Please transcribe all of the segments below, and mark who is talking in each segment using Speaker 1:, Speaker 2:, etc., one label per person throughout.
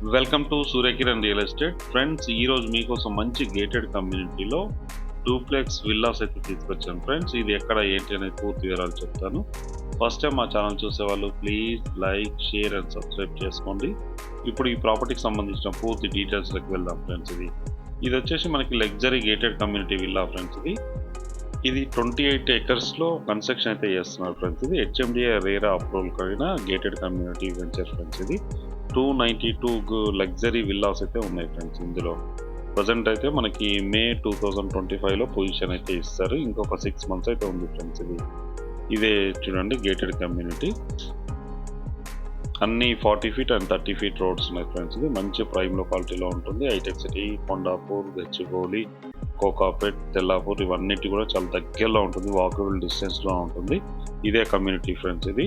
Speaker 1: Welcome to Surya Kiran real estate friends. ఈరోజు మీకోసం మంచి గేటెడ్ కమ్యూనిటీలో డూప్లెక్స్ విల్లాస్ అయితే తీసుకొచ్చాను ఫ్రెండ్స్. ఇది ఎక్కడ ఏంటి అనేది పూర్తి వివరాలు చెప్తాను. ఫస్ట్ టైం మా ఛానల్ చూసేవాళ్ళు please like, share and subscribe చేసుకోండి. ఇప్పుడు ఈ ప్రాపర్టీకి సంబంధించిన పూర్తి డీటెయిల్స్లోకి వెళ్దాం ఫ్రెండ్స్. ఇది వచ్చేసి మనకి luxury gated community villa friends. ఇది 28 ఏకర్స్లో కన్స్ట్రక్షన్ అయితే చేస్తున్నారు ఫ్రెండ్స్. ఇది హెచ్ఎండిఏ రేరా అప్రూవల్ కలిగిన గేటెడ్ కమ్యూనిటీ వెంచర్ ఫ్రెండ్స్. ఇది 292 లగ్జరీ విల్లాస్ అయితే ఉన్నాయి ఫ్రెండ్స్. ఇందులో ప్రజెంట్ అయితే మనకి మే 2025లో పొజిషన్ అయితే ఇస్తారు. ఇంకొక 6 months అయితే ఉంది ఫ్రెండ్స్. ఇదే చూడండి గేటెడ్ కమ్యూనిటీ. అన్ని 40 feet అండ్ 30 feet రోడ్స్ ఉన్నాయి ఫ్రెండ్స్. ఇది మంచి ప్రైమ్ లొకాలిటీలో ఉంటుంది. హైటెక్ సిటీ, కొండాపూర్, గచ్చిబౌలి, కోకాపేట్, తెల్లాపూర్ ఇవన్నిటి కూడా చాలా దగ్గరలో ఉంటుంది. వాకబుల్ డిస్టెన్స్లో ఉంటుంది. ఇదే కమ్యూనిటీ ఫ్రెండ్స్. ఇది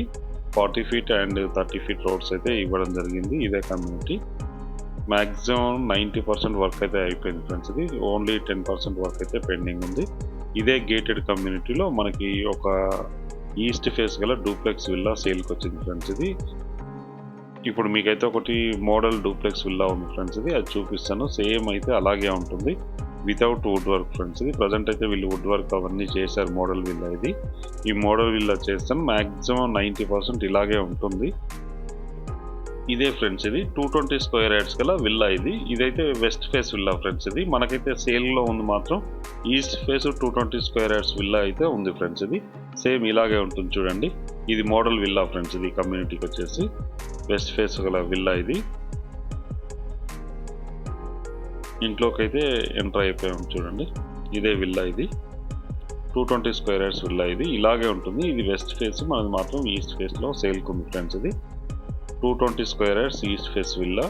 Speaker 1: 40 feet అండ్ 30 feet రోడ్స్ అయితే ఇవ్వడం జరిగింది. ఇదే కమ్యూనిటీ మ్యాక్సిమం 90% వర్క్ అయితే అయిపోయింది ఫ్రెండ్స్. ఇది ఓన్లీ 10% వర్క్ అయితే పెండింగ్ ఉంది. ఇదే గేటెడ్ కమ్యూనిటీలో మనకి ఒక ఈస్ట్ ఫేస్ గల డూప్లెక్స్ విల్లా సేల్కి వచ్చింది ఫ్రెండ్స్. ఇది ఇప్పుడు మీకైతే ఒకటి మోడల్ డూప్లెక్స్ విల్లా ఉంది ఫ్రెండ్స్. అది చూపిస్తాను. సేమ్ అయితే అలాగే ఉంటుంది వితౌట్ వుడ్ వర్క్ ఫ్రెండ్స్. ఇది ప్రజెంట్ అయితే వీళ్ళు వుడ్ వర్క్ అవన్నీ చేశారు మోడల్ విల్లా. ఈ మోడల్ విల్లా చేస్తాను మ్యాక్సిమం 90% ఇలాగే ఉంటుంది. ఇదే ఫ్రెండ్స్. ఇది 220 square yards గల విల్లా. ఇదైతే వెస్ట్ ఫేస్ విల్లా ఫ్రెండ్స్. ఇది మనకైతే సేల్లో ఉంది మాత్రం east face 220 square yards villa అయితే ఉంది ఫ్రెండ్స్. ఇది సేమ్ ఇలాగే ఉంటుంది చూడండి. ఇది మోడల్ విల్లా ఫ్రెండ్స్. ఇది కమ్యూనిటీకి వచ్చేసి వెస్ట్ ఫేస్ గల విల్లా. ఇది ఇంట్లోకి అయితే ఎంటర్ అయిపోయాం చూడండి. ఇదే విల్లా. ఇది 220 square yards విల్లా. ఇది ఇలాగే ఉంటుంది. ఇది వెస్ట్ ఫేస్, మనది మాత్రం ఈస్ట్ ఫేస్లో సేల్కి ఉంది ఫ్రెండ్స్. ఇది 220 square yards east face villa.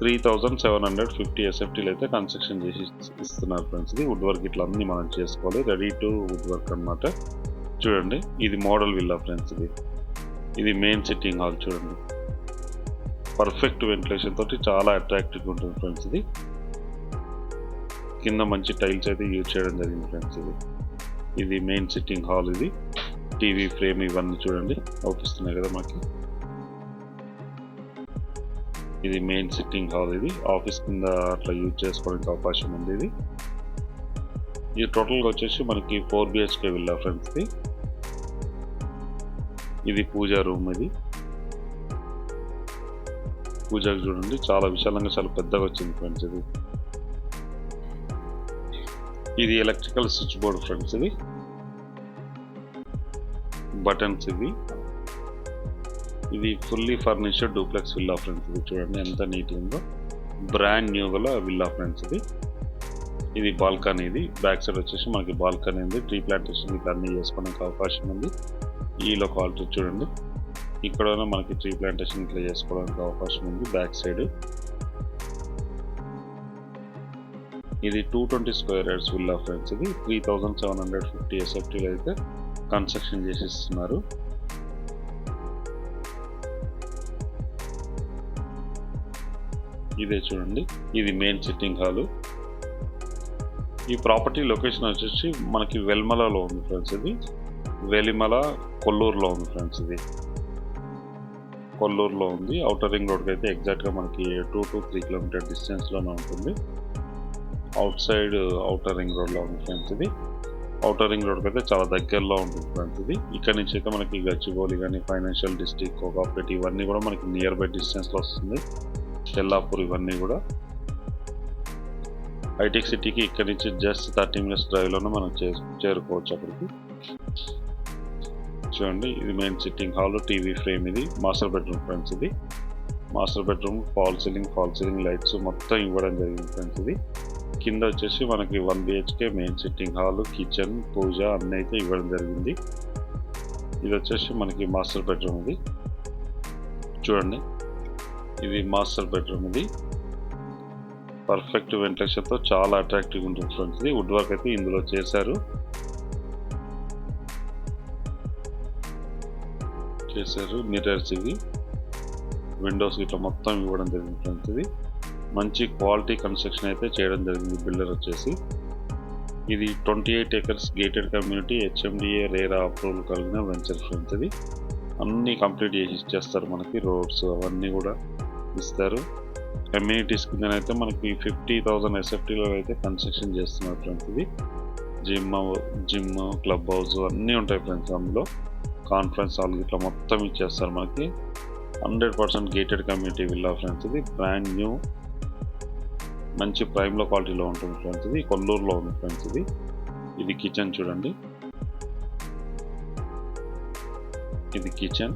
Speaker 1: 3750 SFTలు అయితే కన్స్ట్రక్షన్ చేసి ఇస్తున్నారు ఫ్రెండ్స్. ఇది వుడ్ వర్క్ ఇట్లా అన్నీ మనం చేసుకోవాలి. రెడీ టు వుడ్ వర్క్ అనమాట. చూడండి ఇది మోడల్ విల్లా ఫ్రెండ్స్. ఇది మెయిన్ సిట్టింగ్ హాల్ చూడండి. పర్ఫెక్ట్ వెంటిలేషన్ తోటి చాలా అట్రాక్టివ్గా ఉంటుంది ఫ్రెండ్స్. ఇది కింద మంచి టైల్స్ అయితే యూజ్ చేయడం జరిగింది ఫ్రెండ్స్. ఇది మెయిన్ సిట్టింగ్ హాల్. ఇది టీవీ ఫ్రేమ్ ఇవన్నీ చూడండి అవుపిస్తున్నాయి కదా మనకి. ఇది మెయిన్ సిట్టింగ్ హాల్. ఇది ఆఫీస్ కింద అట్లా యూజ్ చేసుకోవడానికి అవకాశం ఉంది. ఇది టోటల్గా వచ్చేసి మనకి 4 BHK విల్లా ఫ్రెండ్స్. ఇది పూజా రూమ్. పూజకు చూడండి చాలా విశాలంగా చాలా పెద్దగా వచ్చింది ఫ్రెండ్స్. ఇది ఎలక్ట్రికల్ స్విచ్ బోర్డ్ ఫ్రెండ్స్. ఇది బటన్స్. ఇది ఫుల్లీ ఫర్నిచర్డ్ డూప్లెక్స్ విల్లా ఫ్రెండ్స్. ఇది చూడండి ఎంత నీట్గా ఉందో. బ్రాండ్ న్యూ గల విల్లా ఫ్రెండ్స్. ఇది బాల్కనీ. ఇది బ్యాక్ సైడ్ వచ్చేసి మనకి బాల్కనీ ఉంది. ట్రీ ప్లాంటేషన్ ఇట్లా అన్నీ చేసుకోవడానికి అవకాశం ఉంది. ఈ లొకాలిటీ చూడండి. ఇక్కడ మనకి ట్రీ ప్లాంటేషన్ ఇట్లా చేసుకోవడానికి అవకాశం ఉంది బ్యాక్ సైడ్. ఇది 220 square yards విల్లా ఫ్రెండ్స్. ఇది 3750 SFTలు అయితే కన్స్ట్రక్షన్ చేసి ఇస్తున్నారు. ఇదే చూడండి. ఇది మెయిన్ సిట్టింగ్ హాలు. ఈ ప్రాపర్టీ లొకేషన్ వచ్చేసి మనకి వెల్మలలో ఉంది ఫ్రెండ్స్. ఇది వెలిమల కొల్లూరులో ఉంది ఫ్రెండ్స్. ఇది కొల్లూరులో ఉంది. ఔటర్ రింగ్ రోడ్కి అయితే ఎగ్జాక్ట్గా మనకి 2 to 3 kilometer డిస్టెన్స్లోనే ఉంటుంది. అవుట్ సైడ్ ఔటర్ రింగ్ రోడ్లో ఉంది ఫ్రెండ్స్. ఇది ఔటర్ రింగ్ రోడ్కి అయితే చాలా దగ్గరలో ఉంటుంది ఫ్రెండ్స్. ఇది ఇక్కడ నుంచి అయితే మనకి గచ్చిబౌలి కానీ, ఫైనాన్షియల్ డిస్ట్రిక్ట్, కోకాపేట్ ఇవన్నీ కూడా మనకి నియర్ బై డిస్టెన్స్లో వస్తుంది. తెల్లాపూర్ ఇవన్నీ కూడా. హైటెక్ సిటీకి ఇక్కడ నుంచి జస్ట్ 30 minutes డ్రైవ్లోనే మనం చేరుకోవచ్చు అక్కడికి. చూడండి ఇది main sitting hall, TV frame. ఇది మాస్టర్ బెడ్రూమ్ ఫ్రెండ్స్. ఇది master bedroom, fall ceiling lights మొత్తం ఇవ్వడం జరిగింది ఫ్రెండ్స్. ఇది కింద వచ్చేసి మనకి 1 BHK main sitting hall, kitchen, pooja అన్నీ అయితే ఇవ్వడం జరిగింది. ఇది వచ్చేసి మనకి మాస్టర్ బెడ్రూమ్. ఇది చూడండి. ఇది మాస్టర్ బెడ్రూమ్. ఇది పర్ఫెక్ట్ వెంటిలేషన్తో చాలా అట్రాక్టివ్గా ఉంటుంది ఫ్రెండ్స్. ఇది వుడ్ వర్క్ అయితే ఇందులో చేశారు. మిర్రర్స్, విండోస్ ఇట్లా మొత్తం ఇవ్వడం జరిగింది ఫ్రెండ్స్. ఇది మంచి క్వాలిటీ కన్స్ట్రక్షన్ అయితే చేయడం జరిగింది బిల్డర్ వచ్చేసి. ఇది 28 acres gated community HMDA RERA approval కలిగిన వెంచర్ ఫ్రెండ్స్. ఇది అన్నీ కంప్లీట్ చేసి ఇచ్చేస్తారు మనకి. రోడ్స్ అవన్నీ కూడా ఇస్తారు. అమ్యూనిటీస్ కిందనైతే మనకి 50,000 ఎస్ఎఫ్టీలో అయితే కన్స్ట్రక్షన్ చేస్తున్నారు ఫ్రెండ్స్. ఇది జిమ్ క్లబ్ హౌస్ అన్నీ ఉంటాయి ఫ్రెండ్స్. అందులో కాన్ఫరెన్స్ హాల్ ఇట్లా మొత్తం ఇచ్చేస్తారు మనకి. 100% గేటెడ్ కమ్యూనిటీ విల్లా ఫ్రెండ్స్. ఇది బ్రాండ్ న్యూ, మంచి ప్రైమ్లో క్వాలిటీలో ఉంటుంది ఫ్రెండ్స్. ఇది కొల్లూరులో ఉంది ఫ్రెండ్స్. ఇది కిచెన్ చూడండి. ఇది కిచెన్.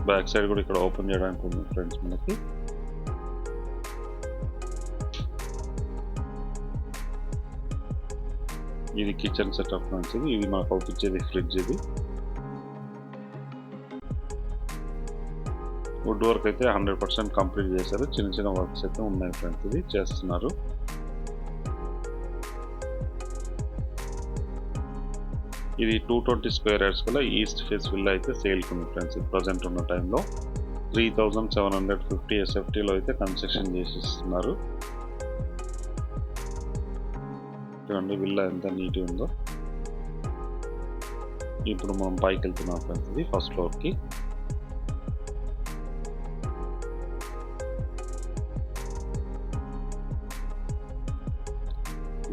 Speaker 1: బ్యాక్ సైడ్ కూడా ఇక్కడ ఓపెన్ చేయడానికి ఉంది ఫ్రెండ్స్ మనకి. ఇది కిచెన్ సెటప్ ఫ్రెండ్స్. ఇది మనకు అవుపించేది ఫ్రిడ్జ్. ఇది వుడ్ వర్క్ అయితే 100% కంప్లీట్ చేశారు. చిన్న చిన్న వర్క్స్ అయితే ఉన్నాయి ఫ్రెండ్స్. ఇది చేస్తున్నారు. ఇది 220 స్క్వేర్ యార్డ్స్ కల్లా ఈస్ట్ ఫేస్ విల్లా అయితే సేల్కి ఉంది ఫ్రెండ్స్. ప్రజెంట్ ఉన్న టైంలో 3,750 ఎస్ఎఫ్టీలో అయితే కన్స్ట్రక్షన్ చేసిస్తున్నారు. చూడండి విల్లా ఎంత నీట్గా ఉందో. ఇప్పుడు మనం పైకి వెళ్తున్నాం ఫ్రెండ్స్. ఇది ఫస్ట్ ఫ్లోర్కి.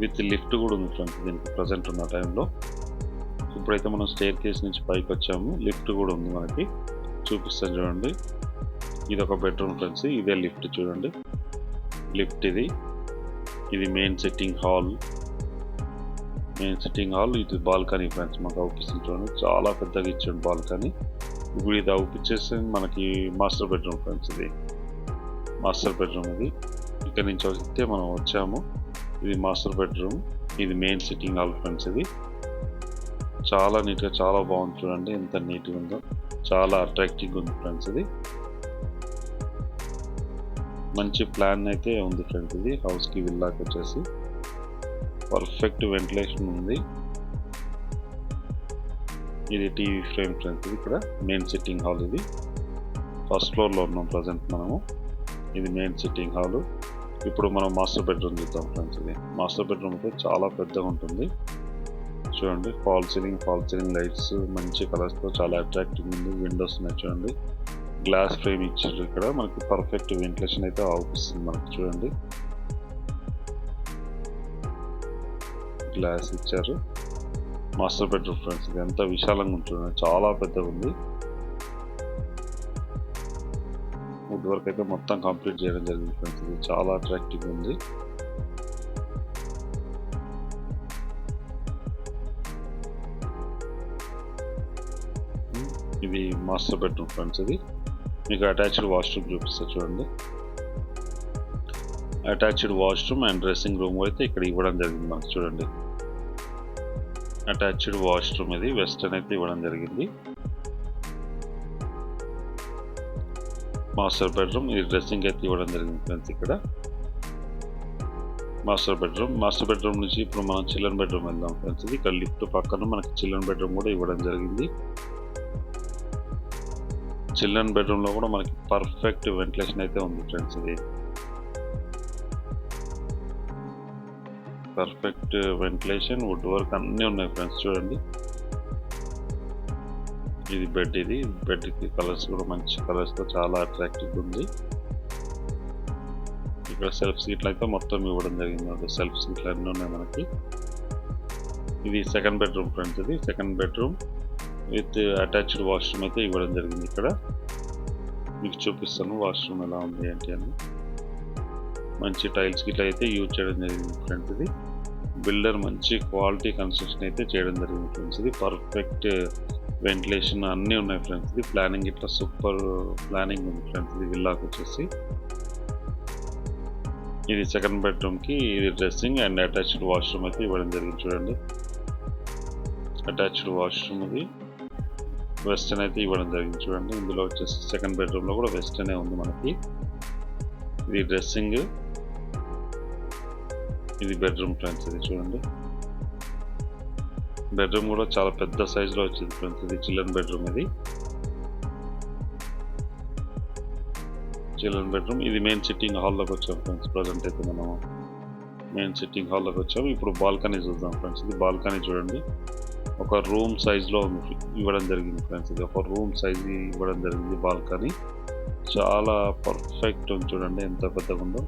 Speaker 1: విత్ లిఫ్ట్ కూడా ఉంది ఫ్రెండ్స్ దీనికి ప్రజెంట్ ఉన్న టైంలో. ఇప్పుడైతే మనం స్టేర్ కేస్ నుంచి పైకి వచ్చాము. లిఫ్ట్ కూడా ఉంది మనకి, చూపిస్తాను చూడండి. ఇది ఒక బెడ్రూమ్ ఫ్రెండ్స్. ఇదే లిఫ్ట్ చూడండి. లిఫ్ట్ ఇది మెయిన్ సిట్టింగ్ హాల్. ఇది బాల్కనీ ఫ్రెండ్స్. మాకు అవుపిస్తుంది చూడండి. చాలా పెద్దగా ఇచ్చాడు బాల్కనీ. ఇప్పుడు ఇది అవుపిచ్చేసి మనకి మాస్టర్ బెడ్రూమ్ ఫ్రెండ్స్. ఇది మాస్టర్ బెడ్రూమ్. ఇది ఇక్కడ నుంచి వస్తే మనం వచ్చాము. ఇది మాస్టర్ బెడ్రూమ్. ఇది మెయిన్ సిట్టింగ్ హాల్ ఫ్రెండ్స్. ఇది చాలా నీట్గా, చాలా బాగుంది చూడండి. ఎంత నీట్గా ఉందో, చాలా అట్రాక్టివ్గా ఉంది ఫ్రెండ్స్. ఇది మంచి ప్లాన్ అయితే ఉంది ఫ్రెండ్స్. ఇది హౌస్కి విల్లాకి వచ్చేసి పర్ఫెక్ట్ వెంటిలేషన్ ఉంది. ఇది టీవీ ఫ్రేమ్ ఫ్రెండ్స్. ఇది ఇక్కడ మెయిన్ సిట్టింగ్ హాల్. ఇది ఫస్ట్ ఫ్లోర్లో ఉన్నాం ప్రజెంట్ మనము. ఇది మెయిన్ సిట్టింగ్ హాల్. ఇప్పుడు మనం మాస్టర్ బెడ్రూమ్ చూద్దాం ఫ్రెండ్స్. ఇది మాస్టర్ బెడ్రూమ్ అయితే చాలా పెద్దగా ఉంటుంది చూడండి. ఫాల్ సీలింగ్ లైట్స్ మంచి కలర్స్తో చాలా అట్రాక్టివ్ ఉంది. విండోస్ ఉన్నాయి చూడండి. గ్లాస్ ఫ్రేమ్ ఇచ్చారు. ఇక్కడ మనకి పర్ఫెక్ట్ వెంటిలేషన్ అయితే అవుపిస్తుంది మనకి చూడండి. గ్లాస్ ఇచ్చారు. Master bedroom friends. ఇది ఎంత విశాలంగా ఉంటుంది, చాలా పెద్దగా ఉంది. వుడ్ వర్క్ అయితే మొత్తం కంప్లీట్ చేయడం జరిగింది ఫ్రెండ్స్. ఇది చాలా అట్రాక్టివ్గా ఉంది. ఇది మాస్టర్ బెడ్రూమ్ ఫ్రెండ్స్. ఇది మీకు అటాచ్డ్ వాష్రూమ్ చూపిస్తా చూడండి. Attached washroom and dressing room అయితే ఇక్కడ ఇవ్వడం జరిగింది మనకు చూడండి. అటాచ్డ్ వాష్రూమ్ ఇది వెస్టర్న్ అయితే ఇవ్వడం జరిగింది. Master bedroom. ఇది డ్రెస్సింగ్ అయితే ఇవ్వడం జరిగింది ఫ్రెండ్స్. ఇక్కడ మాస్టర్ బెడ్రూమ్ నుంచి ఇప్పుడు మనం చిల్డ్రన్ బెడ్రూమ్ వెళ్దాం ఫ్రెండ్స్. ఇది ఇక్కడ లిఫ్ట్ పక్కన మనకి చిల్డ్రన్ బెడ్రూమ్ కూడా ఇవ్వడం జరిగింది. చిల్డ్రన్ బెడ్రూమ్లో కూడా మనకి పర్ఫెక్ట్ వెంటిలేషన్ అయితే ఉంది ఫ్రెండ్స్. ఇది పర్ఫెక్ట్ వెంటిలేషన్, వుడ్ వర్క్ అన్నీ ఉన్నాయి ఫ్రెండ్స్ చూడండి. ఇది బెడ్కి కలర్స్ కూడా మంచి కలర్స్తో చాలా అట్రాక్టివ్గా ఉంది. ఇక్కడ సెల్ఫ్ సీట్లు అయితే మొత్తం ఇవ్వడం జరిగింది. సెల్ఫ్ సీట్లు అన్నీ ఉన్నాయి మనకి. ఇది సెకండ్ బెడ్రూమ్ ఫ్రెండ్స్. ఇది second bedroom with attached washroom అయితే ఇవ్వడం జరిగింది. ఇక్కడ మీకు చూపిస్తాను వాష్రూమ్ ఎలా ఉంది ఏంటి అని. మంచి టైల్స్ గిట్లా అయితే యూజ్ చేయడం జరిగింది ఫ్రెండ్స్. ఇది బిల్డర్ మంచి క్వాలిటీ కన్స్ట్రక్షన్ అయితే చేయడం జరిగింది ఫ్రెండ్స్. ఇది పర్ఫెక్ట్ వెంటిలేషన్ అన్నీ ఉన్నాయి ఫ్రెండ్స్. ఇది ప్లానింగ్ ఇట్లా సూపర్ ప్లానింగ్ ఉంది ఫ్రెండ్స్. ఇది విల్లాకి వచ్చేసి ఇది సెకండ్ బెడ్రూమ్కి ఇది డ్రెస్సింగ్ అండ్ అటాచ్డ్ వాష్రూమ్ అయితే ఇవ్వడం జరిగింది చూడండి. అటాచ్డ్ వాష్రూమ్ ఇది వెస్టర్న్ అయితే ఇవ్వడం జరిగింది చూడండి. ఇందులో వచ్చేసి సెకండ్ బెడ్రూమ్లో కూడా వెస్టర్నే ఉంది మనకి. ఇది డ్రెస్సింగ్, ఇది బెడ్రూమ్ ఫ్రెండ్స్. ఇది చూడండి. బెడ్రూమ్ కూడా చాలా పెద్ద సైజులో వచ్చింది ఫ్రెండ్స్. ఇది చిల్డ్రన్ బెడ్రూమ్. ఇది చిల్డ్రన్ బెడ్రూమ్. ఇది మెయిన్ సిట్టింగ్ హాల్లోకి వచ్చాం ఫ్రెండ్స్. ప్రజెంట్ అయితే మనం మెయిన్ సిట్టింగ్ హాల్లోకి వచ్చాము. ఇప్పుడు బాల్కనీ చూద్దాం ఫ్రెండ్స్. ఇది బాల్కనీ చూడండి. ఒక రూమ్ సైజ్లో ఇవ్వడం జరిగింది ఫ్రెండ్స్. ఇది ఒక రూమ్ సైజ్ ఇవ్వడం జరిగింది బాల్కనీ. చాలా పర్ఫెక్ట్ ఉంది చూడండి ఎంత పెద్దగా ఉందో.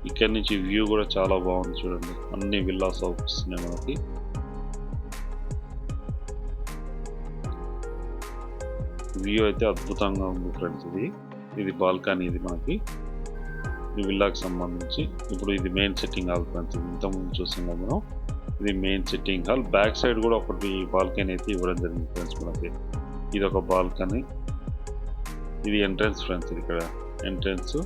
Speaker 1: ఇక్కడి నుంచి వ్యూ కూడా చాలా బాగుంది చూడండి. అన్ని విల్లాస్ అవుపిస్తున్నాయి మనకి. వ్యూ అయితే అద్భుతంగా ఉంది ఫ్రెండ్స్. ఇది బాల్కనీ. ఇది మనకి ఈ విల్లాకి సంబంధించి. ఇప్పుడు ఇది మెయిన్ సిట్టింగ్ హాల్ ఫ్రెండ్స్. ఇంతకుముందు చూస్తున్నాం మనం. ఇది main sitting hall. Back side కూడా ఒకటి బాల్కనీ అయితే ఇవ్వడం జరిగింది ఫ్రెండ్స్ మనకి. ఇది ఒక బాల్కనీ. ఇది ఎంట్రన్స్ ఫ్రెండ్స్. ఇక్కడ ఎంట్రన్స్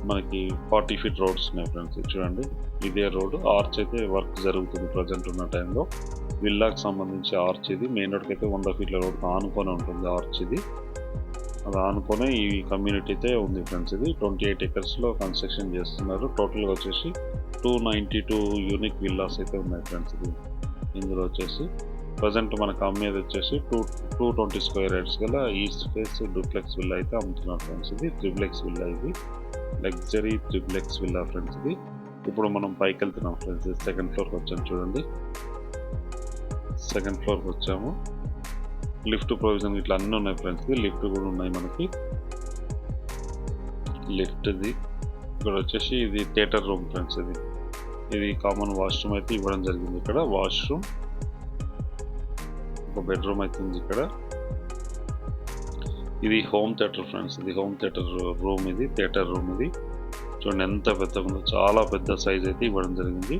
Speaker 1: మనకి 40 ఫీట్ రోడ్స్ ఉన్నాయి ఫ్రెండ్స్. చూడండి ఇదే రోడ్. ఆర్చ్ అయితే వర్క్ జరుగుతుంది ప్రజెంట్ ఉన్న టైంలో. విల్లాకి సంబంధించి ఆర్చ్ ఇది. మెయిన్ రోడ్కి అయితే 100 ఫీట్ల రోడ్ ఆనుకొని ఉంటుంది ఆర్చ్ ఇది. అది ఆనుకొని ఈ కమ్యూనిటీ అయితే ఉంది ఫ్రెండ్స్. ఇది 28 ఎకర్స్లో కన్స్ట్రక్షన్ చేస్తున్నారు. టోటల్గా వచ్చేసి 292 యూనిక్ విల్లాస్ అయితే ఉన్నాయి ఫ్రెండ్స్. ఇందులో వచ్చేసి ప్రజెంట్ మనకు అమ్మేది వచ్చేసి 220 స్క్వేర్ యార్డ్స్ గల ఈస్ట్ ఫేస్ డూప్లెక్స్ విల్లా అయితే అమ్ముతున్నారు ఫ్రెండ్స్. ఇది ట్రిప్లెక్స్ విల్లా. ఇది లగ్జరీ ట్రిప్లెక్స్ విల్లా ఫ్రెండ్స్. ఇది ఇప్పుడు మనం పైకి వెళ్తున్నాం ఫ్రెండ్స్. సెకండ్ ఫ్లోర్కి వచ్చాము చూడండి. సెకండ్ ఫ్లోర్కి వచ్చాము. లిఫ్ట్ ప్రొవిజన్ ఇట్లా అన్నీ ఉన్నాయి ఫ్రెండ్స్. లిఫ్ట్ కూడా ఉన్నాయి మనకి. లిఫ్ట్ది ఇక్కడ వచ్చేసి ఇది థియేటర్ రూమ్ ఫ్రెండ్స్. ఇది కామన్ వాష్రూమ్ అయితే ఇవ్వడం జరిగింది. ఇక్కడ వాష్రూమ్, ఒక బెడ్రూమ్ అయితే ఉంది ఇక్కడ. ఇది హోమ్ థియేటర్ ఫ్రెండ్స్. ఇది హోమ్ థియేటర్ రూమ్. ఇది థియేటర్ రూమ్. ఇది చూడండి ఎంత పెద్దగా ఉందో. చాలా పెద్ద సైజ్ అయితే ఇవ్వడం జరిగింది.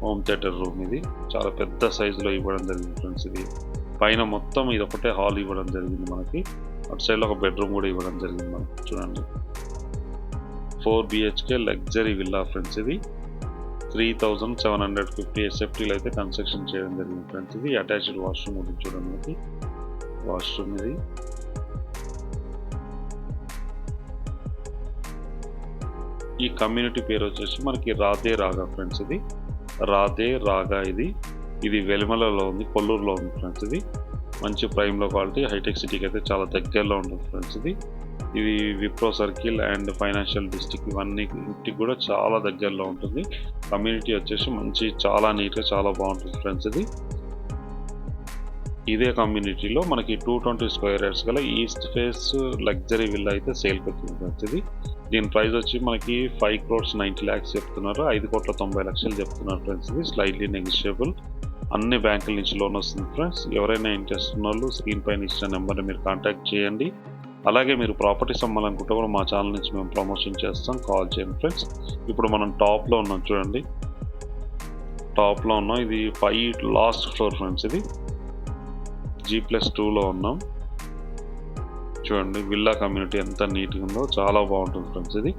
Speaker 1: Home theatre room. ఇది చాలా పెద్ద సైజులో ఇవ్వడం జరిగింది ఫ్రెండ్స్. ఇది పైన మొత్తం ఇది ఒకటే హాల్ ఇవ్వడం జరిగింది మనకి. అటు సైడ్లో ఒక బెడ్రూమ్ కూడా ఇవ్వడం జరిగింది మనకి. చూడండి 4 BHK లగ్జరీ విల్లా ఫ్రెండ్స్. ఇది 3750 SFTలో అయితే కన్స్ట్రక్షన్ చేయడం జరిగింది ఫ్రెండ్స్. ఇది అటాచ్డ్ వాష్రూమ్ ఉంది చూడండి మనకి. వాష్రూమ్ ఇది. ఈ కమ్యూనిటీ పేరు వచ్చేసి మనకి రాధే రాగా ఫ్రెండ్స్. ఇది రాధే రాగా. ఇది వెలిమలలో ఉంది, కొల్లూరులో ఉంది ఫ్రెండ్స్. ఇది మంచి ప్రైమ్లో క్వాలిటీ. హైటెక్ సిటీకి అయితే చాలా దగ్గరలో ఉంటుంది ఫ్రెండ్స్. ఇది Wipro circle and financial district ఇవన్నిటికి కూడా చాలా దగ్గరలో ఉంటుంది. కమ్యూనిటీ వచ్చేసి మంచి చాలా నీట్గా చాలా బాగుంటుంది ఫ్రెండ్స్. ఇదే కమ్యూనిటీలో మనకి 220 స్క్వేర్ యార్డ్స్ గల ఈస్ట్ ఫేస్ లగ్జరీ విల్లా అయితే సేల్కి వచ్చింది ఫ్రెండ్స్. దీని ప్రైస్ వచ్చి మనకి 5,90,00,000 చెప్తున్నారు. 5,90,00,000 చెప్తున్నారు ఫ్రెండ్స్. ఇది స్లైట్లీ నెగిషియబుల్. అన్ని బ్యాంకుల నుంచి లోన్ వస్తుంది ఫ్రెండ్స్. ఎవరైనా ఇంట్రెస్ట్ ఉన్న వాళ్ళు స్క్రీన్ పైన ఇచ్చిన నెంబర్ని మీరు కాంటాక్ట్ చేయండి. అలాగే మీరు ప్రాపర్టీస్ అమ్మాలనుకుంటే కూడా మా ఛానల్ నుంచి మేము ప్రమోషన్ చేస్తాం. కాల్ చేయండి ఫ్రెండ్స్. ఇప్పుడు మనం టాప్లో ఉన్నాం చూడండి. టాప్లో ఉన్నాం. ఇది 5 లాస్ట్ ఫ్లోర్ ఫ్రెండ్స్. ఇది G+2లో ఉన్నాం. చూడండి విల్లా కమ్యూనిటీ ఎంత నీట్గా ఉందో. చాలా బాగుంటుంది ఫ్రెండ్స్. ఇది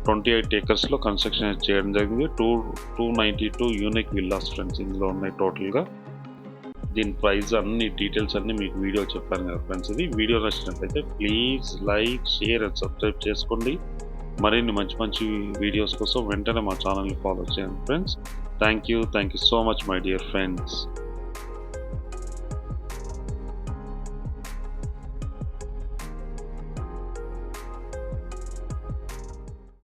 Speaker 1: 28 ఎకర్స్లో కన్స్ట్రక్షన్ చేయడం జరిగింది. 292 యూనిక్ విల్లాస్ ఫ్రెండ్స్ ఇందులో ఉన్నాయి టోటల్గా. దీని ప్రైస్ అన్ని డీటెయిల్స్ అన్నీ మీకు వీడియో చెప్పాను కదా ఫ్రెండ్స్. ఇది వీడియో నచ్చినట్లయితే please like, share and subscribe చేసుకోండి. మరిన్ని మంచి మంచి వీడియోస్ కోసం వెంటనే మా ఛానల్ని ఫాలో చేయండి friends. Thank you so much my dear friends.